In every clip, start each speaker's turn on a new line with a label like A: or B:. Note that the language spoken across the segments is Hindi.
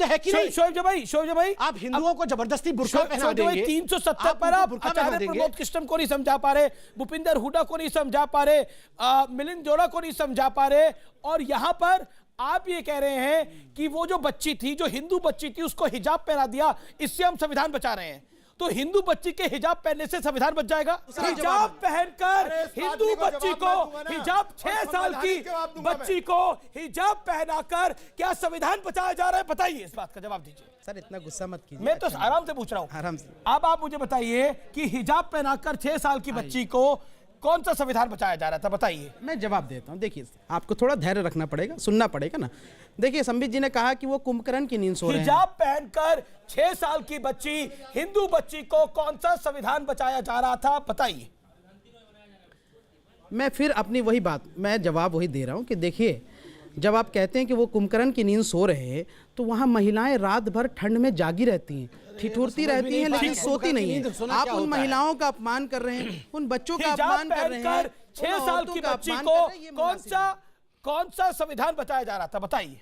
A: है कि नहीं?
B: शोएब भाई
A: आप हिंदुओं को जबरदस्ती बुर्का पहना देंगे।
B: 370 पर आप आचार्य प्रमोद कृष्णन को नहीं समझा पा रहे, भूपिंदर हुडा को नहीं समझा पा रहे, मिलिंद जोड़ा को नहीं समझा पा रहे, और यहां पर आप ये कह रहे हैं कि वो जो बच्ची थी, जो हिंदू बच्ची थी, उसको हिजाब पहना दिया, इससे हम संविधान बचा रहे हैं। तो हिंदू बच्ची के हिजाब पहनने से संविधान बच जाएगा? हिजाब पहनकर हिंदू बच्ची को, हिजाब 6 साल की बच्ची को हिजाब पहनाकर क्या संविधान बचाया जा रहा है? बताइए, इस बात का जवाब दीजिए।
C: सर इतना गुस्सा मत कीजिए,
B: मैं तो आराम से पूछ रहा हूं,
C: आराम से।
B: अब आप मुझे बताइए कि हिजाब पहनाकर 6 साल की बच्ची को कौन सा संविधान बचाया जा रहा था? बताइए।
C: मैं जवाब देता हूं। देखिए, आपको थोड़ा धैर्य रखना पड़ेगा, सुनना पड़ेगा ना। देखिए, संबित जी ने कहा कि वो कुंभकर्ण की नींद सो रहे हैं।
B: हिजाब पहनकर 6 साल की बच्ची, हिंदू बच्ची को कौन सा संविधान बचाया जा रहा था? बताइए।
C: मैं फिर अपनी वही बात, मैं जवाब वही दे रहा हूं कि देखिए, जब आप कहते हैं कि वो कुंभकर्ण की नींद सो रहे हैं, तो वहां महिलाएं रात भर ठंड में जागी रहती हैं, ठिठुरती रहती हैं, लेकिन सोती नहीं है। आप उन महिलाओं का अपमान कर रहे हैं, उन बच्चों का अपमान कर रहे हैं।
B: 6 साल की बच्ची को कौन सा संविधान बचाया जा रहा था? बताइए।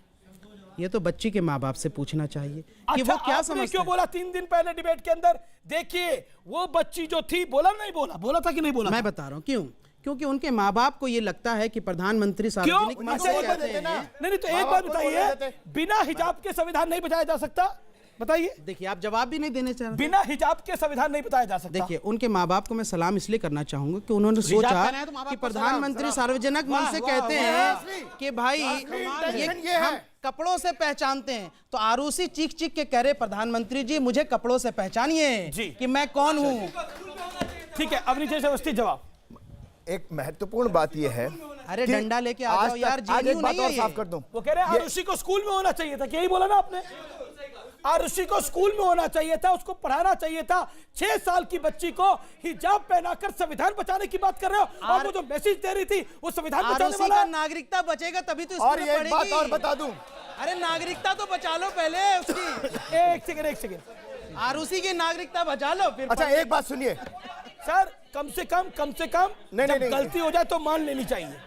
C: ये तो बच्ची के माँ बाप से पूछना चाहिए कि वो क्या समझते
B: क्यों बोला 3 दिन पहले डिबेट के अंदर? देखिए, वो बच्ची जो थी, बोला नहीं बोला था कि नहीं बोला?
C: मैं बता रहा हूँ क्यों, क्योंकि उनके माँ बाप को ये लगता है कि प्रधानमंत्री सार्वजनिक मंच से कहते हैं।
B: नहीं, तो एक बात बताइए, बिना हिजाब के संविधान नहीं बचाया जा सकता? बताइए।
C: देखिए, आप जवाब भी नहीं देने चाह रहे।
B: बिना हिजाब के संविधान नहीं बताया जा सकता।
C: देखिए, उनके माँ बाप को मैं सलाम इसलिए करना चाहूंगा कि उन्होंने सोचा कि प्रधानमंत्री सार्वजनिक मंच से कहते हैं कि भाई ये हम कपड़ों से पहचानते हैं, तो आरुषि चीख चीख के कह रहे, प्रधानमंत्री जी मुझे कपड़ों से पहचानिए कि मैं कौन हूँ।
B: ठीक है, अवनीश अवस्थी जवाब।
D: एक महत्वपूर्ण बात यह है,
C: अरे डंडा लेके आ जाओ यार,
D: एक बात और साफ कर दूं।
B: वो कह रहे हैं आरुषि को स्कूल में होना चाहिए था, यही बोला ना आपने? आरुषि को स्कूल में होना चाहिए था, उसको पढ़ाना चाहिए था। 6 साल की बच्ची को हिजाब पहनाकर संविधान बचाने की बात कर रहे हो, और वो जो मैसेज दे रही थी वो संविधान बचाने वाला है।
C: नागरिकता बचेगा तभी तो
D: और ये बात और बता दूं,
C: अरे नागरिकता तो बचा लो पहले उसकी।
B: एक सेकंड,
C: आरुषि की नागरिकता बचा लो फिर।
D: अच्छा, एक बात सुनिए
B: सर, कम से कम नहीं, गलती हो जाए तो मान लेनी चाहिए।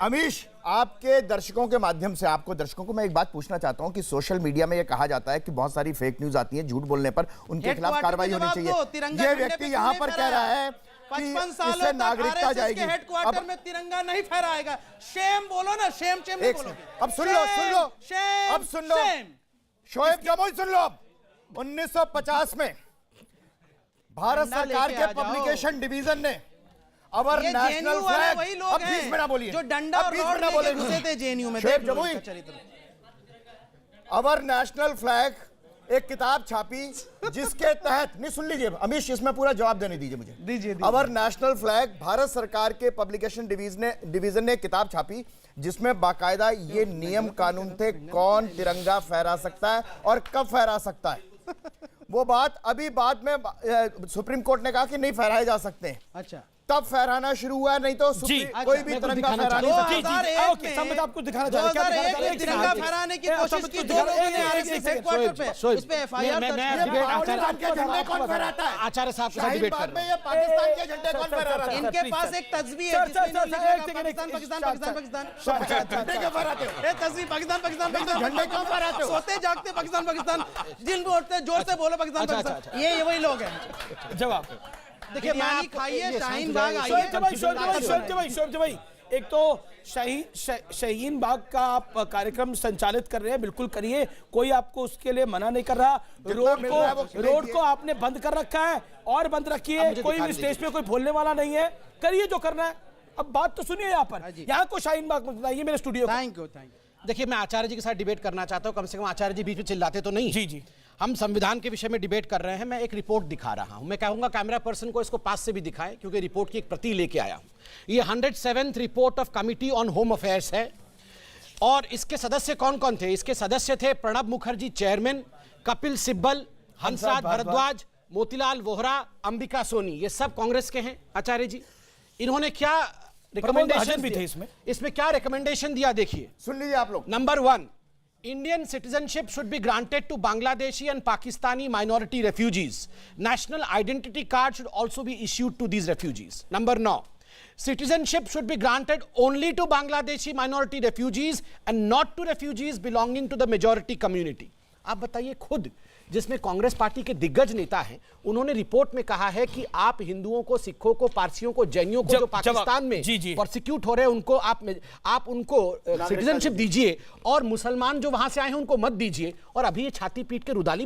D: अमीश, आपके दर्शकों के माध्यम से आपको दर्शकों को मैं एक बात पूछना चाहता हूं कि सोशल मीडिया में यह कहा जाता है कि बहुत सारी फेक न्यूज आती है, झूठ बोलने पर उनके खिलाफ कार्रवाई होनी चाहिए। ये व्यक्ति यहां पर कह रहा है
C: 55 सालों तक नागरिकता जाएगी। हेडक्वार्टर में तिरंगा नहीं फहराएगा। शेम बोलो ना, शेम नहीं बोलो।
D: अब सुन लो, शोएब जमोई सुन लो। 1950 में भारत सरकार के पब्लिकेशन डिवीजन ने अवर नेशनल फ्लैग, अब बीच में ना बोलिए,
C: जो डंडा और रॉड लेके घुसे थे जेएनयू में,
D: Shoaib Jamui, our national flag एक किताब छापी जिसके तहत, नहीं सुन लीजिए अमीश, इसमें पूरा जवाब देने दीजिए मुझे। दीजिए। अवर नेशनल फ्लैग, भारत सरकार के पब्लिकेशन डिवीजन ने एक किताब छापी जिसमें बाकायदा ये नियम कानून थे कौन तिरंगा फहरा सकता है और कब फहरा सकता है। वो बात अभी बाद में सुप्रीम कोर्ट ने कहा कि नहीं फहराए जा सकते हैं।
C: अच्छा,
D: तब फहराना शुरू हुआ, नहीं तो कोई भी तिरंगा फहरा नहीं सकता।
B: ओके, संबित आपको दिखाना चाह रहे हैं
C: तिरंगा फहराने की कोशिश की, 2 लोगों ने आरएसएस हेडक्वार्टर पे उस पे एफआईआर दर्ज
D: के झंडे कौन फहराता है?
A: आचार्य साहब के साथ डिबेट कर रहे हैं।
D: ये पाकिस्तान के झंडे कौन फहरा रहा है?
C: इनके पास एक तस्वीर है जिसमें लिखा है पाकिस्तान पाकिस्तान पाकिस्तान पाकिस्तान।
D: झंडे क्यों फहराते हो?
C: ये तस्वीर पाकिस्तान पाकिस्तान पाकिस्तान,
D: झंडे क्यों फहराते हो?
C: सोते जागते पाकिस्तान पाकिस्तान, दिन उठते जोर से बोलो पाकिस्तान पाकिस्तान। ये वही लोग हैं।
B: जवाब
C: देखिए, बिरयानी खाइए, शाहीन बाग आइए।
B: शोएब भाई, एक तो शाहीन बाग का आप कार्यक्रम संचालित कर रहे हैं, बिल्कुल करिए, कोई आपको उसके लिए मना नहीं कर रहा। रोड को आपने बंद कर रखा है और बंद रखिए, कोई भी स्टेज पे कोई बोलने वाला नहीं है, करिए जो करना है। अब बात तो सुनिए, यहाँ पर यहाँ को शाहीन बाग में बताइए मेरे स्टूडियो।
C: Thank you.
A: देखिए, मैं आचार्य जी के साथ डिबेट करना चाहता हूं, कम से कम आचार्य जी बीच में चिल्लाते तो नहीं।
B: जी,
A: हम संविधान के विषय में डिबेट कर रहे हैं। मैं एक रिपोर्ट दिखा रहा हूं, मैं कहूंगा कैमरा पर्सन को इसको पास से भी दिखाएं, क्योंकि रिपोर्ट की एक प्रति लेके आया हूं। ये 107th report of committee on home affairs है, और इसके सदस्य कौन कौन थे? इसके सदस्य थे प्रणब मुखर्जी चेयरमैन, कपिल सिब्बल, हंसराज भारद्वाज, मोतीलाल वोहरा, अंबिका सोनी, ये सब कांग्रेस के हैं। आचार्य जी, इन्होंने क्या रिकमेंडेशन भी थे इसमें क्या रिकमेंडेशन दिया? देखिए,
D: सुन लीजिए आप लोग।
A: Number 1, Indian citizenship should be granted to Bangladeshi and Pakistani minority refugees. National identity card should also be issued to these refugees. Number 9, citizenship should be granted only to Bangladeshi minority refugees and not to refugees belonging to the majority community. आप बताइए खुद, जिसमें कांग्रेस पार्टी के दिग्गज नेता हैं, उन्होंने रिपोर्ट में कहा है कि आप हिंदुओं को, सिखों को, पारसियों को, जैनियों को जो पाकिस्तान में प्रोसिक्यूट हो रहे हैं उनको आप उनको सिटीजनशिप दीजिए और मुसलमान जो वहां से आए हैं उनको मत दीजिए। और अभी ये छाती पीट के रुदाली बने।